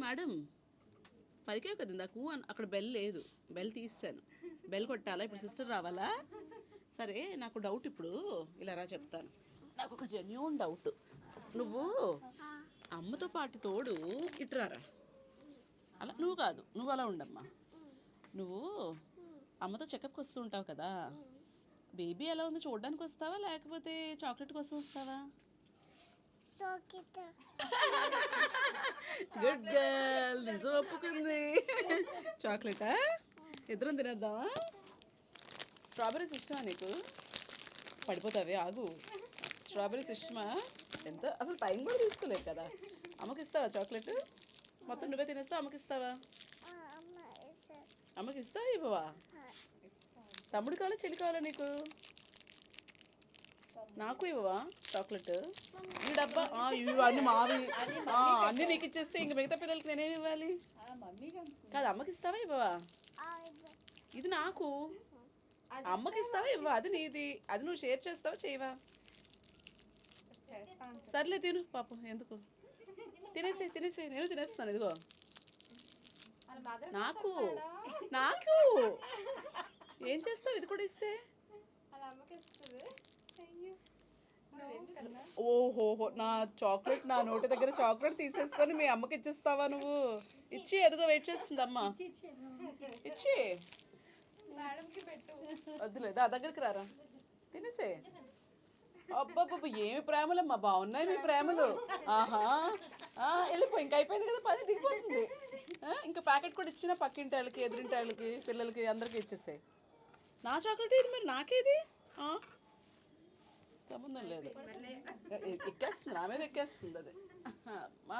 Madam పలికే కదా నాకు అక్కడ బెల్ లేదు, బెల్ తీసాను. బెల్ కొట్టాలా? ఇప్పుడు సిస్టర్ రావాలా? సరే, నాకు డౌట్ ఇప్పుడు. ఇలా రా చెప్తాను. నాకు ఒక జెన్యూన్ డౌట్. నువ్వు అమ్మతో పాటు తోడు ఇటురారా. అలా నువ్వు కాదు, నువ్వు అలా ఉండమ్మా. నువ్వు అమ్మతో చెకప్కి వస్తూ ఉంటావు కదా, బేబీ ఎలా ఉంది చూడడానికి వస్తావా లేకపోతే చాక్లెట్ కోసం వస్తావా? గుడ్ గర్ల్, నిజం ఒప్పుకుంది. చాక్లెటా? ఇద్దరం తినేద్దామా? స్ట్రాబెర్రీస్ ఇష్టమా నీకు? పడిపోతావే, ఆగు. స్ట్రాబెర్రీస్ ఇష్టమా? ఎంత అసలు టైం కూడా తీసుకోలేదు కదా. అమ్మకి ఇస్తావా చాక్లెట్? మొత్తం నువ్వే తినేస్తావా? అమ్మకి ఇస్తావా? అమ్మకి ఇస్తావా ఇవ్వవా? తమ్ముడు కావాలా చెల్లి కావాలా నీకు? నాకు ఇవ్వవా చాక్లెట్? ఈ డబ్బా ఇవన్నీ మావి, అన్నీ నీకు ఇచ్చేస్తే ఇంక మిగతా పిల్లలకి నేనేమి ఇవ్వాలి? కాదు, అమ్మకి ఇస్తావా ఇవ్వవా? ఇది నాకు. అమ్మకి ఇస్తావా ఇవ్వవా? అది నీది. అది నువ్వు షేర్ చేస్తావా చేయవా? సర్లే తిను పాపం, ఎందుకు? తినేసే నేను తినేస్తాను. ఇదిగో నాకు నాకు ఏం చేస్తావు? ఇది కూడా ఇస్తే ఓహోహో, నా చాక్లెట్, నా నోటి దగ్గర చాక్లెట్ తీసేసుకొని మీ అమ్మకి ఇచ్చేస్తావా నువ్వు? ఇచ్చి ఎదుగో వెయిట్ చేస్తుంది అమ్మ. ఇచ్చి వద్దులే, దగ్గరికి రారా, తినేసే. అబ్బాబ్బా, ఏమి ప్రేమలమ్మా, బాగున్నాయి మీ ప్రేమలు. ఆహా, వెళ్ళిపో, ఇంకా అయిపోయింది కదా, పని దిగిపోతుంది. ఇంకా ప్యాకెట్ కూడా ఇచ్చిన పక్కింటి వాళ్ళకి, ఎదురింటి వాళ్ళకి, పిల్లలకి అందరికీ ఇచ్చేసాయి. నా చాక్లెట్ ఇది, మరి నాకేది? సంబంధం లేదు, ఎక్కేస్తుంది, నా మీద ఎక్కేస్తుంది అది. అమ్మా